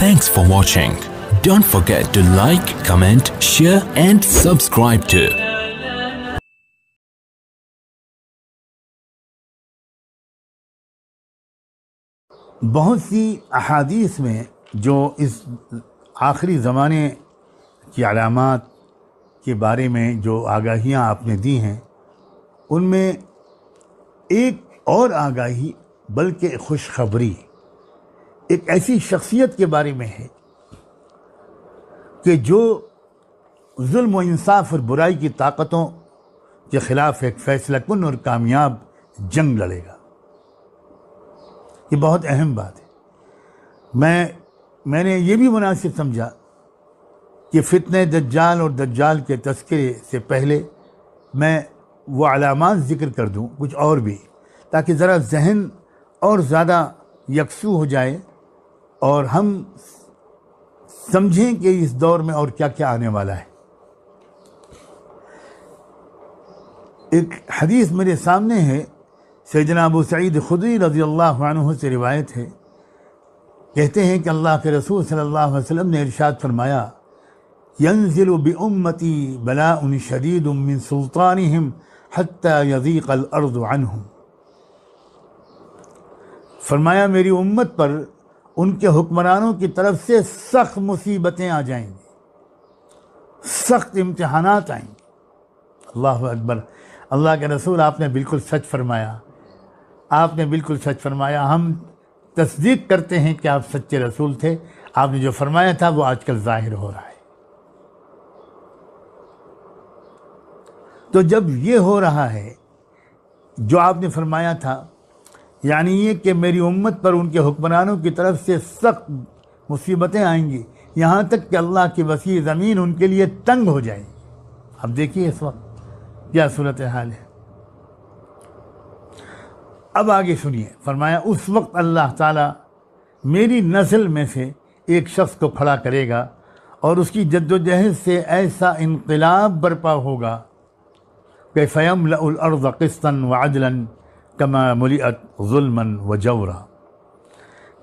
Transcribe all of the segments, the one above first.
Thanks for watching. Don't forget to like, comment, share and subscribe to بہت سی احادیث میں جو اس آخری زمانے کی علامات کے بارے میں جو آگاہیاں آپ نے دی ہیں، ان میں ایک اور آگاہی بلکہ خوشخبری ایک ایسی شخصیت کے بارے میں ہے کہ جو ظلم و انصاف اور برائی کی طاقتوں کے خلاف ایک فیصلہ کن اور کامیاب جنگ لڑے گا۔ یہ بہت اہم بات ہے۔ میں نے یہ بھی مناسب سمجھا کہ فتنہ دجال اور دجال کے تذکرے سے پہلے میں وہ علامات ذکر کر دوں کچھ اور بھی، تاکہ ذرا ذہن اور زیادہ یکسو ہو جائے اور ہم سمجھیں کہ اس دور میں اور کیا کیا آنے والا ہے۔ ایک حدیث میرے سامنے ہے، سیدنا ابو سعید خدری رضی اللہ عنہ سے روایت ہے، کہتے ہیں کہ اللہ کے رسول صلی اللہ علیہ وسلم نے ارشاد فرمایا، ينزل بأمتی بلاء شدید من سلطانہم حتی یضیق الارض عنہم۔ فرمایا میری امت پر ان کے حکمرانوں کی طرف سے سخت مصیبتیں آ جائیں گی، سخت امتحانات آئیں گے۔ اللہ اکبر! اللہ کے رسول آپ نے بالکل سچ فرمایا، آپ نے بالکل سچ فرمایا۔ ہم تصدیق کرتے ہیں کہ آپ سچے رسول تھے، آپ نے جو فرمایا تھا وہ آج کل ظاہر ہو رہا ہے۔ تو جب یہ ہو رہا ہے جو آپ نے فرمایا تھا، یعنی یہ کہ میری امت پر ان کے حکمرانوں کی طرف سے سخت مصیبتیں آئیں گی، یہاں تک کہ اللہ کی وسیع زمین ان کے لیے تنگ ہو جائے گی۔ اب دیکھیے اس وقت کیا صورتحال ہے۔ اب آگے سنیے، فرمایا اس وقت اللہ تعالیٰ میری نسل میں سے ایک شخص کو کھڑا کرے گا اور اس کی جد و جہد سے ایسا انقلاب برپا ہوگا کہ فَيَمْلَأُ الْأَرْضَ قِسْطًا وَعَدْلًا كَمَا مُلِئَتْ ظُلْمًا وَجَوْرًا،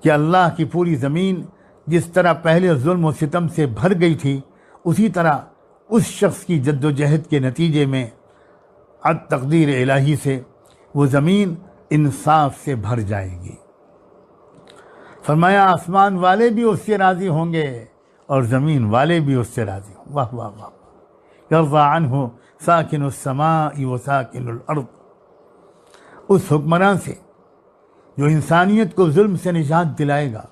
کہ اللہ کی پوری زمین جس طرح پہلے ظلم و ستم سے بھر گئی تھی، اسی طرح اس شخص کی جد و جہد کے نتیجے میں تقدیر الہی سے وہ زمین انصاف سے بھر جائے گی۔ فرمایا آسمان والے بھی اس سے راضی ہوں گے اور زمین والے بھی اس سے راضی ہوں۔ واہ واہ واہ! یرضی عنہ ساکن السماء و ساکن الارض، اس حکمراں سے جو انسانیت کو ظلم سے نجات دلائے گا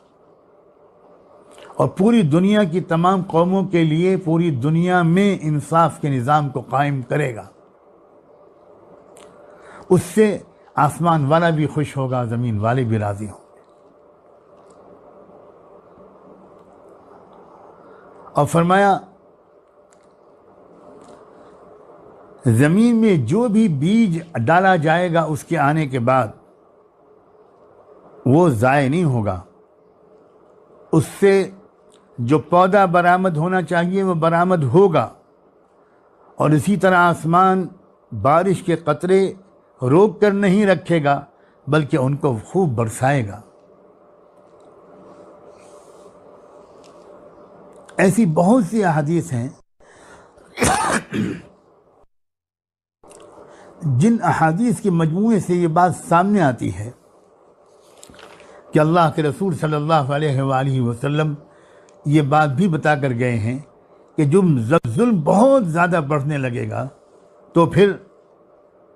اور پوری دنیا کی تمام قوموں کے لیے پوری دنیا میں انصاف کے نظام کو قائم کرے گا، اس سے آسمان والا بھی خوش ہوگا، زمین والے بھی راضی ہوں گے۔ اور فرمایا زمین میں جو بھی بیج ڈالا جائے گا اس کے آنے کے بعد وہ ضائع نہیں ہوگا، اس سے جو پودا برآمد ہونا چاہیے وہ برآمد ہوگا، اور اسی طرح آسمان بارش کے قطرے روک کر نہیں رکھے گا بلکہ ان کو خوب برسائے گا۔ ایسی بہت سی احادیث ہیں جن احادیث کے مجموعے سے یہ بات سامنے آتی ہے کہ اللہ کے رسول صلی اللہ علیہ وآلہ وسلم یہ بات بھی بتا کر گئے ہیں کہ جب ظلم بہت زیادہ بڑھنے لگے گا تو پھر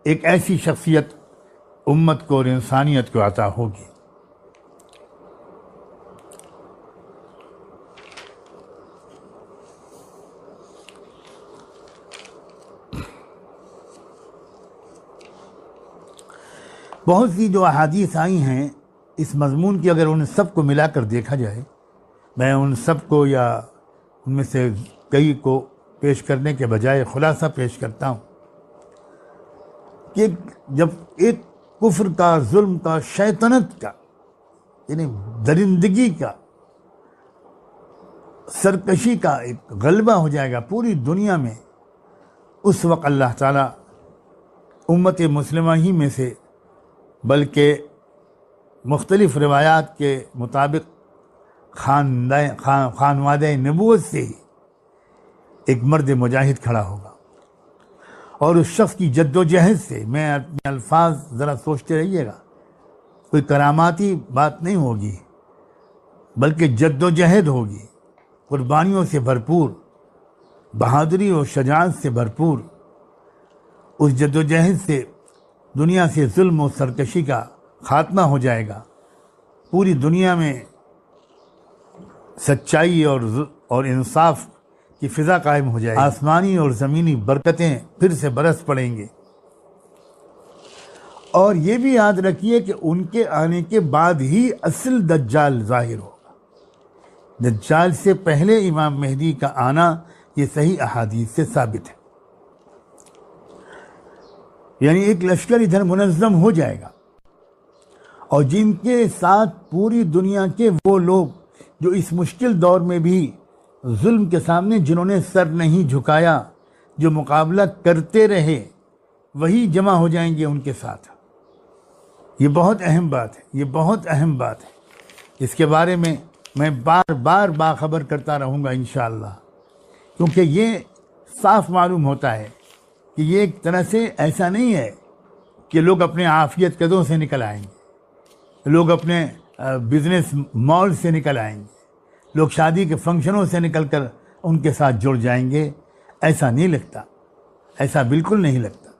ایک ایسی شخصیت امت کو اور انسانیت کو عطا ہوگی۔ بہت سی جو احادیث آئی ہیں اس مضمون کی، اگر ان سب کو ملا کر دیکھا جائے، میں ان سب کو یا ان میں سے کئی کو پیش کرنے کے بجائے خلاصہ پیش کرتا ہوں کہ جب ایک کفر کا، ظلم کا، شیطنت کا، یعنی درندگی کا، سرکشی کا ایک غلبہ ہو جائے گا پوری دنیا میں، اس وقت اللہ تعالیٰ امت مسلمہ ہی میں سے، بلکہ مختلف روایات کے مطابق خانوادہ نبوت سے ہی ایک مرد مجاہد کھڑا ہوگا، اور اس شخص کی جد و جہد سے، میں اپنے الفاظ ذرا سوچتے رہیے گا، کوئی کراماتی بات نہیں ہوگی بلکہ جد و جہد ہوگی، قربانیوں سے بھرپور، بہادری اور شجاعت سے بھرپور۔ اس جد و جہد سے دنیا سے ظلم و سرکشی کا خاتمہ ہو جائے گا، پوری دنیا میں سچائی اور انصاف کی فضا قائم ہو جائے گی، آسمانی اور زمینی برکتیں پھر سے برس پڑیں گے۔ اور یہ بھی یاد رکھیے کہ ان کے آنے کے بعد ہی اصل دجال ظاہر ہوگا۔ دجال سے پہلے امام مہدی کا آنا یہ صحیح احادیث سے ثابت ہے، یعنی ایک لشکر ادھر منظم ہو جائے گا، اور جن کے ساتھ پوری دنیا کے وہ لوگ جو اس مشکل دور میں بھی ظلم کے سامنے جنہوں نے سر نہیں جھکایا، جو مقابلہ کرتے رہے، وہی جمع ہو جائیں گے ان کے ساتھ۔ یہ بہت اہم بات ہے، یہ بہت اہم بات ہے، اس کے بارے میں بار بار باخبر کرتا رہوں گا انشاءاللہ، کیونکہ یہ صاف معلوم ہوتا ہے کہ یہ ایک طرح سے ایسا نہیں ہے کہ لوگ اپنے عافیت قدوں سے نکل آئیں گے، لوگ اپنے بزنس مال سے نکل آئیں گے، لوگ شادی کے فنکشنوں سے نکل کر ان کے ساتھ جڑ جائیں گے، ایسا نہیں لگتا، ایسا بالکل نہیں لگتا۔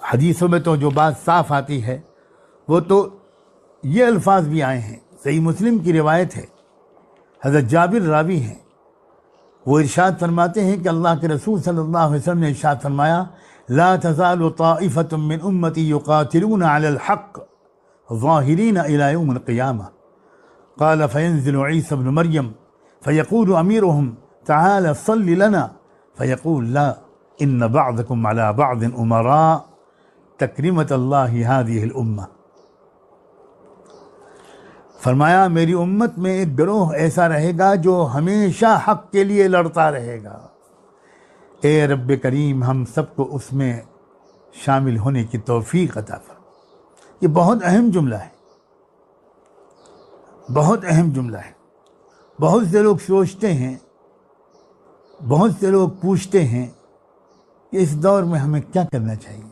حدیثوں میں تو جو بات صاف آتی ہے وہ تو یہ الفاظ بھی آئے ہیں، صحیح مسلم کی روایت ہے، حضرت جابر راوی ہیں، وہ ارشاد فرماتے ہیں کہ اللہ کے رسول صلی اللہ علیہ وسلم نے ارشاد فرمایا، لا تزال طائفة من امتی یقاتلون علی الحق ظاہرین الى یوم القیامہ، قال فینزل عیسی ابن مریم فیقول امیرهم تعال صل لنا فیقول لا ان بعضکم علی بعض امراء تکرمت اللہ هذه الامہ۔ فرمایا میری امت میں ایک گروہ ایسا رہے گا جو ہمیشہ حق کے لیے لڑتا رہے گا، اے رب کریم ہم سب کو اس میں شامل ہونے کی توفیق عطا فرما۔ یہ بہت اہم جملہ ہے، بہت اہم جملہ ہے۔ بہت سے لوگ سوچتے ہیں، بہت سے لوگ پوچھتے ہیں کہ اس دور میں ہمیں کیا کرنا چاہیے،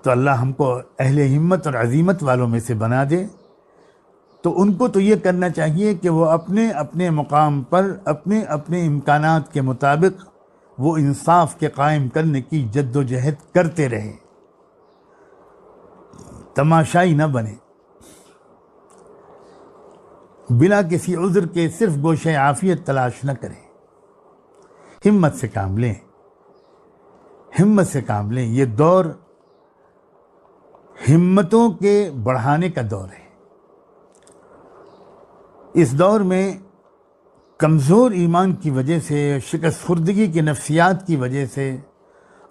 تو اللہ ہم کو اہل ہمت اور عزیمت والوں میں سے بنا دے۔ تو ان کو تو یہ کرنا چاہیے کہ وہ اپنے اپنے مقام پر اپنے اپنے امکانات کے مطابق وہ انصاف کے قائم کرنے کی جد و جہد کرتے رہیں، تماشائی نہ بنے، بلا کسی عذر کے صرف گوشہ عافیت تلاش نہ کریں، ہمت سے کام لیں، ہمت سے کام لیں۔ یہ دور ہمتوں کے بڑھانے کا دور ہے۔ اس دور میں کمزور ایمان کی وجہ سے، شکست خوردگی کے نفسیات کی وجہ سے،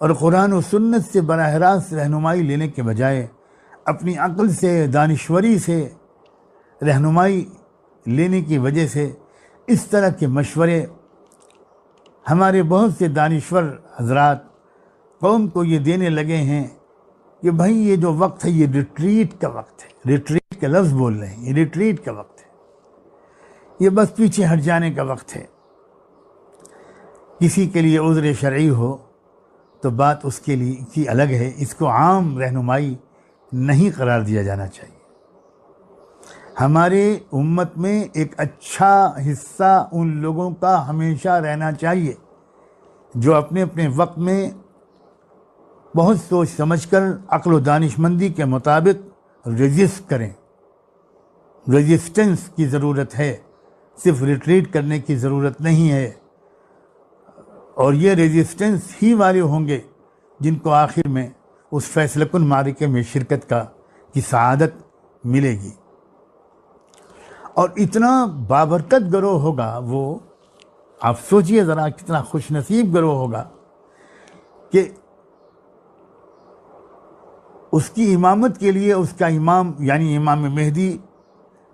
اور قرآن و سنت سے براہ راست رہنمائی لینے کے بجائے اپنی عقل سے، دانشوری سے رہنمائی لینے کی وجہ سے اس طرح کے مشورے ہمارے بہت سے دانشور حضرات قوم کو یہ دینے لگے ہیں کہ بھائی یہ جو وقت ہے یہ ریٹریٹ کا وقت ہے، ریٹریٹ کا لفظ بول رہے ہیں، یہ ریٹریٹ کا وقت ہے، یہ بس پیچھے ہٹ جانے کا وقت ہے۔ کسی کے لیے عذر شرعی ہو تو بات اس کے لیے کی الگ ہے، اس کو عام رہنمائی نہیں قرار دیا جانا چاہیے۔ ہمارے امت میں ایک اچھا حصہ ان لوگوں کا ہمیشہ رہنا چاہیے جو اپنے اپنے وقت میں بہت سوچ سمجھ کر عقل و دانش مندی کے مطابق ریزسٹ کریں۔ ریزسٹنس کی ضرورت ہے، صرف ریٹریٹ کرنے کی ضرورت نہیں ہے، اور یہ ریزسٹنس ہی والے ہوں گے جن کو آخر میں اس فیصلہ کن معرکے میں شرکت کی سعادت ملے گی۔ اور اتنا بابرکت گروہ ہوگا وہ، آپ سوچئے ذرا کتنا خوش نصیب گروہ ہوگا کہ اس کی امامت کے لیے اس کا امام یعنی امام مہدی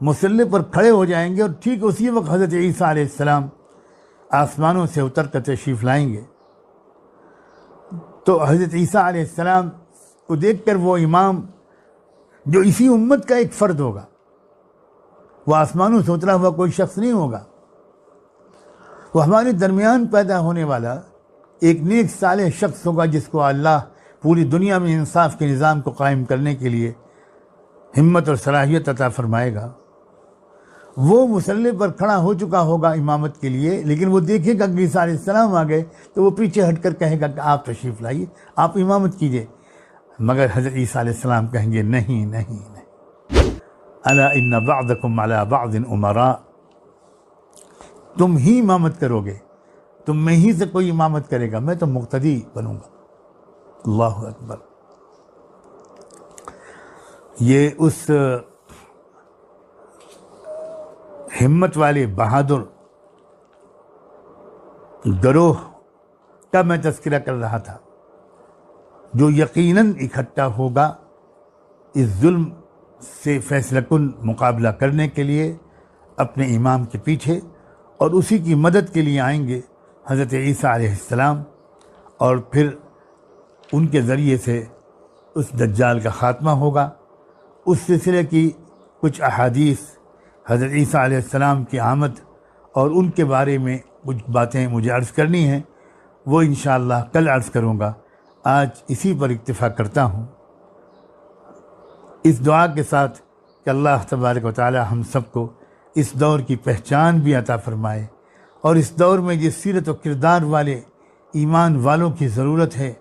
مصلی پر کھڑے ہو جائیں گے، اور ٹھیک اسی وقت حضرت عیسیٰ علیہ السلام آسمانوں سے اتر کر تشریف لائیں گے۔ تو حضرت عیسیٰ علیہ السلام کو دیکھ کر وہ امام جو اسی امت کا ایک فرد ہوگا، وہ آسمانوں سے اترا ہوا کوئی شخص نہیں ہوگا، وہ ہمارے درمیان پیدا ہونے والا ایک نیک صالح شخص ہوگا جس کو اللہ پوری دنیا میں انصاف کے نظام کو قائم کرنے کے لیے ہمت اور صلاحیت عطا فرمائے گا۔ وہ مصلی پر کھڑا ہو چکا ہوگا امامت کے لیے، لیکن وہ دیکھے گا کہ عیسیٰ علیہ السلام آ گئے تو وہ پیچھے ہٹ کر کہے گا کہ آپ تشریف لائیے، آپ امامت کیجئے، مگر حضرت عیسیٰ علیہ السلام کہیں گے نہیں نہیں نہیں، الا ان بعضکم علی بعض امراء، تم ہی امامت کرو گے، تم میں ہی سے کوئی امامت کرے گا، میں تو مقتدی بنوں گا۔ اللہ اکبر۔ یہ اس ہمت والے بہادر گروہ کا میں تذکرہ کر رہا تھا جو یقیناً اکٹھا ہوگا اس ظلم سے فیصلہ کن مقابلہ کرنے کے لیے اپنے امام کے پیچھے، اور اسی کی مدد کے لیے آئیں گے حضرت عیسیٰ علیہ السلام، اور پھر ان کے ذریعے سے اس دجال کا خاتمہ ہوگا۔ اس سلسلے کی کچھ احادیث حضرت عیسیٰ علیہ السلام کی آمد اور ان کے بارے میں کچھ باتیں مجھے عرض کرنی ہیں، وہ انشاءاللہ کل عرض کروں گا۔ آج اسی پر اکتفا کرتا ہوں، اس دعا کے ساتھ کہ اللہ تبارک و تعالی ہم سب کو اس دور کی پہچان بھی عطا فرمائے، اور اس دور میں جس سیرت و کردار والے ایمان والوں کی ضرورت ہے،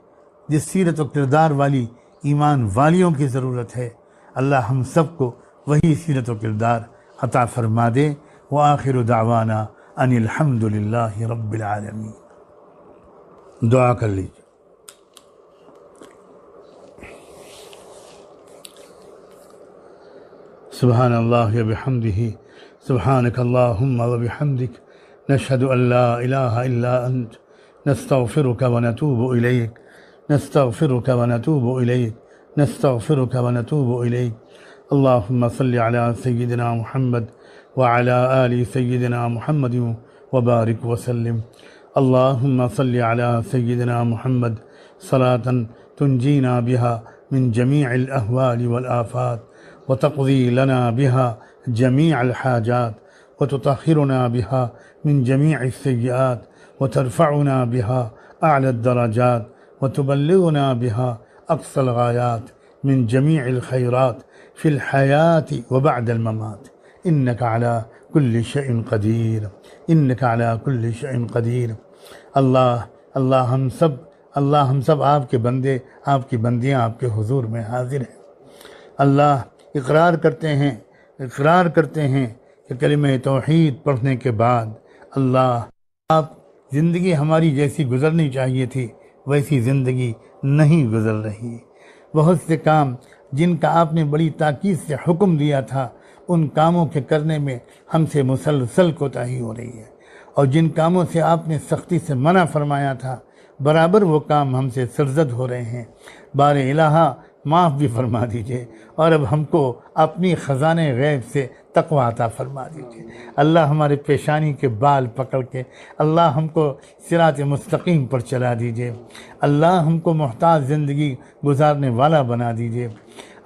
جس سیرت و کردار والی ایمان والیوں کی ضرورت ہے، اللہ ہم سب کو وہی سیرت و کردار عطا فرما دے۔ وآخر دعوانا ان الحمد للہ رب العالمین۔ دعا کر لیجیے۔ سبحان اللہ وبحمدہ، سبحانک اللہم وبحمدک، نشہد ان لا الہ الا انت، نستغفرک ونتوب الیک، نستغفرک ونتوب الیک، نستغفرک ونتوب الیک۔ اللہم صلی علی سیدنا محمد وعلی آل سیدنا محمد وبارک وسلم۔ اللہم صلی علی سیدنا محمد صلاة تنجینا بها من جمیع الاہوال والآفات، وتقضی لنا بها جمیع الحاجات، وتطہرنا بها من جمیع السیئات، وترفعنا بها اعلی الدرجات، وتبلغنا بها اقصى الغایات من جمیع الخیرات فی الحیات وبعد الممات، انک علی کل شیء قدیر، انک علی کل شیء قدیر۔ اللہ ہم سب آپ کے بندے، آپ کی بندیاں آپ کے حضور میں حاضر ہیں۔ اللہ اقرار کرتے ہیں کہ کلمہ توحید پڑھنے کے بعد اللہ آپ زندگی ہماری جیسی گزرنی چاہیے تھی ویسی زندگی نہیں گزر رہی۔ بہت سے کام جن کا آپ نے بڑی تاکید سے حکم دیا تھا، ان کاموں کے کرنے میں ہم سے مسلسل کوتاہی ہو رہی ہے، اور جن کاموں سے آپ نے سختی سے منع فرمایا تھا برابر وہ کام ہم سے سرزد ہو رہے ہیں۔ بار الہٰ معاف بھی فرما دیجئے، اور اب ہم کو اپنی خزانہ غیب سے تقوی عطا فرما دیجئے۔ اللہ ہمارے پیشانی کے بال پکڑ کے اللہ ہم کو صراط مستقیم پر چلا دیجئے۔ اللہ ہم کو محتاج زندگی گزارنے والا بنا دیجئے۔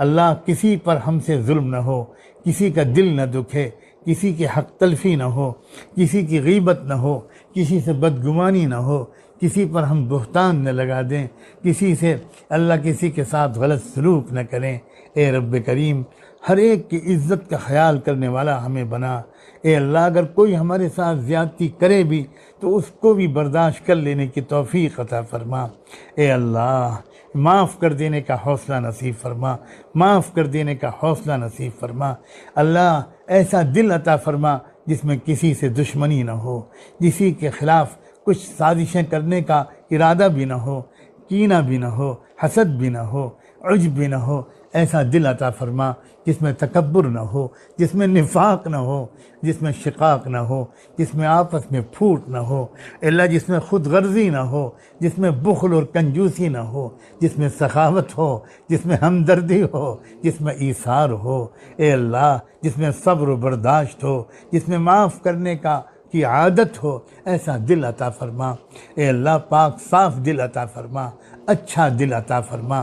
اللہ کسی پر ہم سے ظلم نہ ہو، کسی کا دل نہ دکھے، کسی کی حق تلفی نہ ہو، کسی کی غیبت نہ ہو، کسی سے بدگمانی نہ ہو، کسی پر ہم بہتان نہ لگا دیں، کسی کے ساتھ غلط سلوک نہ کریں۔ اے رب کریم، ہر ایک کی عزت کا خیال کرنے والا ہمیں بنا۔ اے اللہ، اگر کوئی ہمارے ساتھ زیادتی کرے بھی تو اس کو بھی برداشت کر لینے کی توفیق عطا فرما۔ اے اللہ، معاف کر دینے کا حوصلہ نصیب فرما، معاف کر دینے کا حوصلہ نصیب فرما۔ اللہ، ایسا دل عطا فرما جس میں کسی سے دشمنی نہ ہو، کسی کے خلاف کچھ سازشیں کرنے کا ارادہ بھی نہ ہو، کینہ بھی نہ ہو، حسد بھی نہ ہو، عجب بھی نہ ہو۔ ایسا دل عطا فرما جس میں تکبر نہ ہو، جس میں نفاق نہ ہو، جس میں شقاق نہ ہو، جس میں آپس میں پھوٹ نہ ہو۔ اللہ، جس میں خود غرضی نہ ہو، جس میں بخل اور کنجوسی نہ ہو، جس میں سخاوت ہو، جس میں ہمدردی ہو، جس میں ایثار ہو۔ اے اللہ، جس میں صبر و برداشت ہو، جس میں معاف کرنے کی عادت ہو، ایسا دل عطا فرما۔ اے اللہ پاک، صاف دل عطا فرما۔ اچھا دل عطا فرما،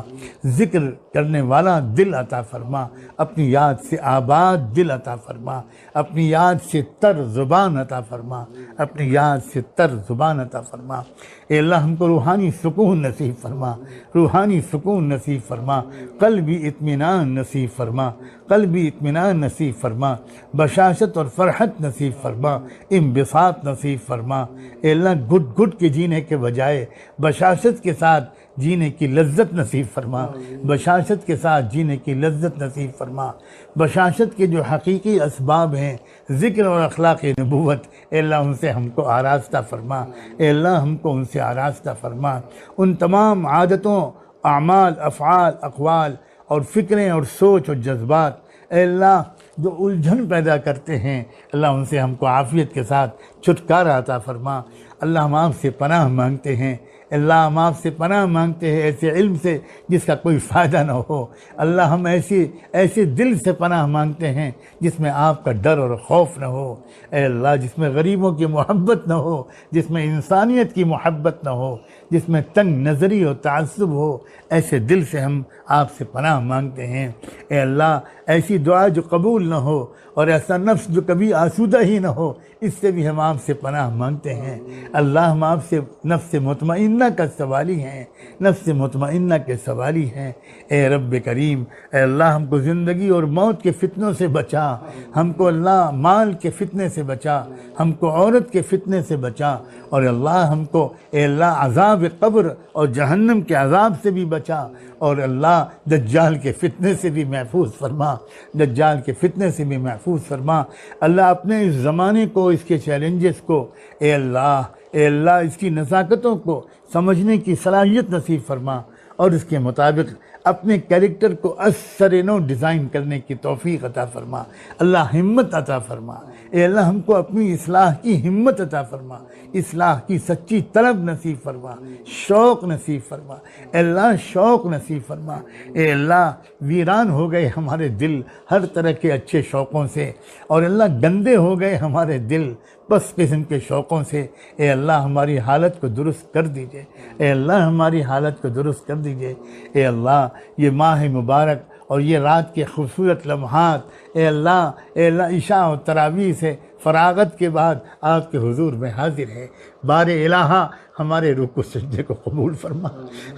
ذکر کرنے والا دل عطا فرما، اپنی یاد سے آباد دل عطا فرما، اپنی یاد سے تر زبان عطا فرما، اپنی یاد سے تر زبان عطا فرما۔ اے اللہ ہم کو روحانی سکون نصیب فرما، روحانی سکون نصیب فرما، قلبی اطمینان نصیب فرما، قلبی اطمینان نصیب فرما، بشاشت اور فرحت نصیب فرما، انبساط نصیب فرما۔ اے اللہ گھٹ گھٹ کے جینے کے بجائے بشاشت کے ساتھ جینے کی لذت نصیب فرما، بشاشت کے ساتھ جینے کی لذت نصیب فرما۔ بشاشت کے جو حقیقی اسباب ہیں، ذکر اور اخلاق نبوت، اے اللہ ان سے ہم کو آراستہ فرما، اے اللہ ہم کو ان سے آراستہ فرما۔ ان تمام عادتوں، اعمال، افعال، اقوال اور فکریں اور سوچ اور جذبات، اے اللہ جو الجھن پیدا کرتے ہیں، اللہ ان سے ہم کو عافیت کے ساتھ چھٹکارا عطا فرما۔ اللہ ہم آپ سے پناہ مانگتے ہیں، اللہ ہم آپ سے پناہ مانگتے ہیں ایسے علم سے جس کا کوئی فائدہ نہ ہو۔ اللہ ہم ایسے دل سے پناہ مانگتے ہیں جس میں آپ کا ڈر اور خوف نہ ہو، اے اللہ جس میں غریبوں کی محبت نہ ہو، جس میں انسانیت کی محبت نہ ہو، جس میں تنگ نظری اور تعصب ہو، ایسے دل سے ہم آپ سے پناہ مانگتے ہیں۔ اے اللہ ایسی دعا جو قبول نہ ہو اور ایسا نفس جو کبھی آسودہ ہی نہ ہو، اس سے بھی ہم آپ سے پناہ مانگتے ہیں۔ اللہ ہم آپ سے نفس مطمئنہ کا سوالی ہیں، نفس مطمئنہ کے سوالی ہیں۔ اے رب کریم، اے اللہ ہم کو زندگی اور موت کے فتنوں سے بچا، ہم کو اللہ مال کے فتنے سے بچا، ہم کو عورت کے فتنے سے بچا، اور اللہ ہم کو اے اللہ عذاب قبر اور جہنم کے عذاب سے بھی بچا، اور اللہ دجال کے فتنے سے بھی محفوظ فرما، دجال کے فتنے سے بھی محفوظ فرما۔ اللہ اپنے اس زمانے کو، اس کے چیلنجز کو، اے اللہ اس کی نزاکتوں کو سمجھنے کی صلاحیت نصیب فرما، اور اس کے مطابق اپنے کیریکٹر کو اثر نو ڈیزائن کرنے کی توفیق عطا فرما۔ اللہ ہمت عطا فرما، اے اللہ ہم کو اپنی اصلاح کی ہمت عطا فرما، اصلاح کی سچی طلب نصیب فرما، شوق نصیب فرما، اے اللہ شوق نصیب فرما۔ اے اللہ ویران ہو گئے ہمارے دل ہر طرح کے اچھے شوقوں سے، اور اللہ گندے ہو گئے ہمارے دل بس قسم کے شوقوں سے۔ اے اللہ ہماری حالت کو درست کر دیجئے، اے اللہ ہماری حالت کو درست کر دیجئے۔ اے اللہ یہ ماہ مبارک اور یہ رات کے خوبصورت لمحات، اے اللہ عشاء و تراویح سے فراغت کے بعد آپ کے حضور میں حاضر ہے۔ بار الہا ہمارے رکوع سجدے کو قبول فرما،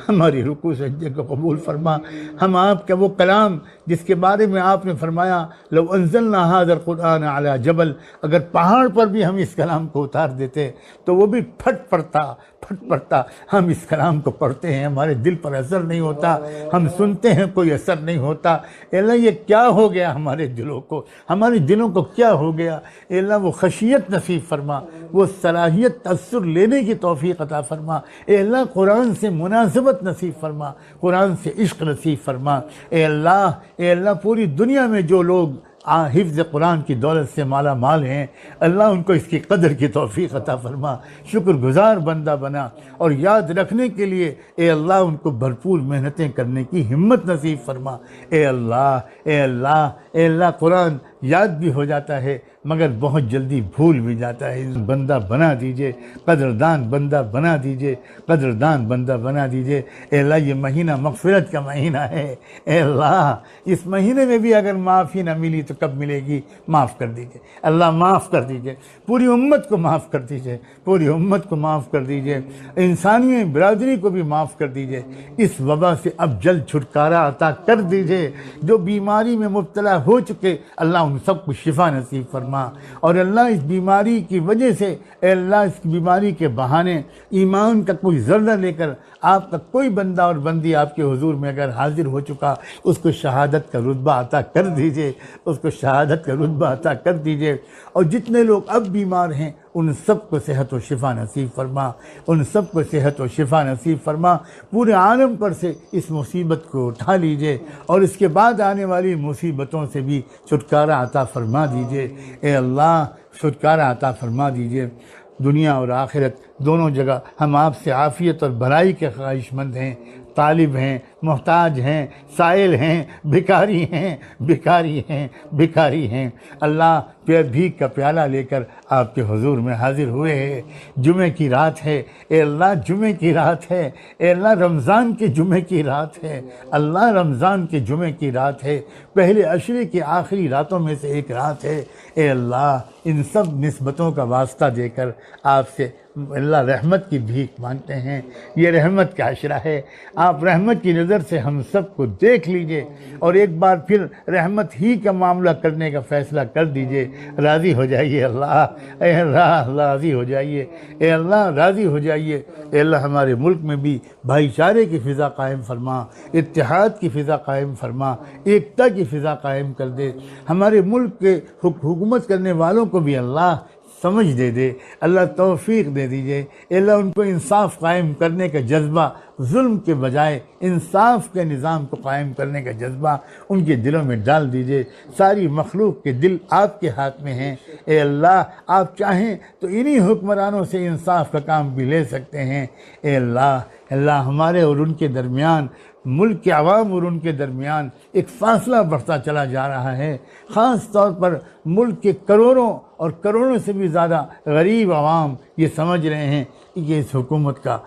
ہماری رکوع سجدے کو قبول فرما۔ ہم آپ کا وہ کلام جس کے بارے میں آپ نے فرمایا لو انزلنا هذا القرآن على جبل، اگر پہاڑ پر بھی ہم اس کلام کو اتار دیتے تو وہ بھی پھٹ پڑتا۔ ہم اس کلام کو پڑھتے ہیں، ہمارے دل پر اثر نہیں ہوتا، ہم سنتے ہیں کوئی اثر نہیں ہوتا۔ اے اللہ یہ کیا ہو گیا ہمارے دلوں کو، ہمارے دلوں کو کیا ہو گیا؟ اے اللہ وہ خشیت نصیب فرما، وہ صلاحیت تأثر لینے کی توفیق عطا فرما۔ اے اللہ قرآن سے مناسبت نصیب فرما، قرآن سے عشق نصیب فرما۔ اے اللہ پوری دنیا میں جو لوگ حفظ قرآن کی دولت سے مالا مال ہیں، اللہ ان کو اس کی قدر کی توفیق عطا فرما، شکر گزار بندہ بنا، اور یاد رکھنے کے لیے اے اللہ ان کو بھرپور محنتیں کرنے کی ہمت نصیب فرما۔ اے اللہ قرآن یاد بھی ہو جاتا ہے مگر بہت جلدی بھول بھی جاتا ہے۔ بندہ بنا دیجئے، قدردان بندہ بنا دیجئے، قدردان بندہ بنا دیجئے۔ اے اللہ یہ مہینہ مغفرت کا مہینہ ہے، اے اللہ اس مہینے میں بھی اگر معافی نہ ملی تو کب ملے گی؟ معاف کر دیجئے اللہ، معاف کر دیجئے، پوری امت کو معاف کر دیجئے، پوری امت کو معاف کر دیجئے، انسانی برادری کو بھی معاف کر دیجئے۔ اس وبا سے اب جلد چھٹکارا عطا کر دیجئے۔ جو بیماری میں مبتلا ہو چکے اللہ ان سب کو شفا نصیب فرما، اور اللہ اس بیماری کی وجہ سے اے اللہ اس بیماری کے بہانے ایمان کا کوئی ذرہ لے کر آپ کا کوئی بندہ اور بندی آپ کے حضور میں اگر حاضر ہو چکا، اس کو شہادت کا رتبہ عطا کر دیجئے، اس کو شہادت کا رتبہ عطا کر دیجئے۔ اور جتنے لوگ اب بیمار ہیں ان سب کو صحت و شفا نصیب فرما، ان سب کو صحت و شفا نصیب فرما۔ پورے عالم پر سے اس مصیبت کو اٹھا لیجئے، اور اس کے بعد آنے والی مصیبتوں سے بھی چھٹکارا عطا فرما دیجئے۔ اے اللہ چھٹکارا عطا فرما دیجئے۔ دنیا اور آخرت دونوں جگہ ہم آپ سے عافیت اور بھلائی کے خواہش مند ہیں، طالب ہیں، محتاج ہیں، سائل ہیں، بھکاری ہیں، بھکاری ہیں، بھکاری ہیں۔ اللہ بھیک کا پیالہ لے کر آپ کے حضور میں حاضر ہوئے ہیں۔ جمعہ کی رات ہے، اے اللہ جمعہ کی رات ہے، اے اللہ رمضان کے جمعہ کی رات ہے، اللہ رمضان کے جمعہ کی رات ہے، پہلے عشرے کی آخری راتوں میں سے ایک رات ہے۔ اے اللہ ان سب نسبتوں کا واسطہ دے کر آپ سے اللہ رحمت کی بھیک مانگتے ہیں۔ یہ رحمت کا عشرہ ہے، آپ رحمت کی نظر سے ہم سب کو دیکھ لیجئے اور ایک بار پھر رحمت ہی کا معاملہ کرنے کا فیصلہ کر دیجئے۔ راضی ہو جائیے اللہ، اے اللہ راضی ہو جائیے، اے اللہ راضی ہو جائیے۔ اے اللہ ہمارے ملک میں بھی بھائی چارے کی فضا قائم فرما، اتحاد کی فضا قائم فرما، ایکتا کی فضا قائم کر دے۔ ہمارے ملک کے حکومت کرنے والوں کو بھی اللہ سمجھ دے دے، اللہ توفیق دے دیجئے۔ اللہ ان کو انصاف قائم کرنے کا جذبہ، ظلم کے بجائے انصاف کے نظام کو قائم کرنے کا جذبہ ان کے دلوں میں ڈال دیجئے۔ ساری مخلوق کے دل آپ کے ہاتھ میں ہیں، اے اللہ آپ چاہیں تو انہی حکمرانوں سے انصاف کا کام بھی لے سکتے ہیں۔ اے اللہ ہمارے اور ان کے درمیان، ملک کے عوام اور ان کے درمیان ایک فاصلہ بڑھتا چلا جا رہا ہے۔ خاص طور پر ملک کے کروڑوں اور کروڑوں سے بھی زیادہ غریب عوام یہ سمجھ رہے ہیں کہ اس حکومت کا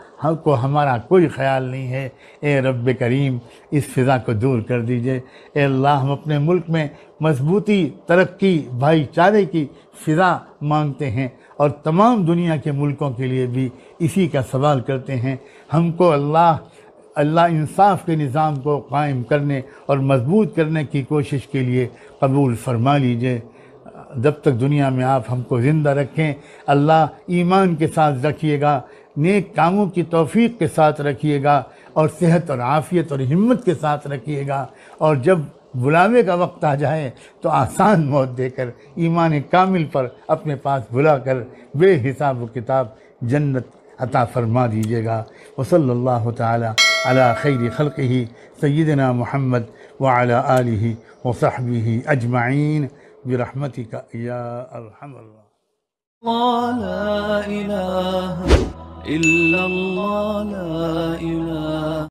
کو ہمارا کوئی خیال نہیں ہے۔ اے رب کریم اس فضا کو دور کر دیجئے۔ اے اللہ ہم اپنے ملک میں مضبوطی، ترقی، بھائی چارے کی فضا مانگتے ہیں اور تمام دنیا کے ملکوں کے لیے بھی اسی کا سوال کرتے ہیں۔ ہم کو اللہ انصاف کے نظام کو قائم کرنے اور مضبوط کرنے کی کوشش کے لیے قبول فرما لیجئے۔ جب تک دنیا میں آپ ہم کو زندہ رکھیں، اللہ ایمان کے ساتھ رکھیے گا، نیک کاموں کی توفیق کے ساتھ رکھیے گا اور صحت اور عافیت اور ہمت کے ساتھ رکھیے گا، اور جب بلاوے کا وقت آ جائے تو آسان موت دے کر ایمان کامل پر اپنے پاس بلا کر بے حساب و کتاب جنت عطا فرما دیجیے گا۔ وصلی اللہ تعالی علی خیر خلقہ سیدنا محمد وعلی آلہ وصحبہ اجمعین برحمتک یا ارحم الراحمین۔ لا إله إلا الله، لا إله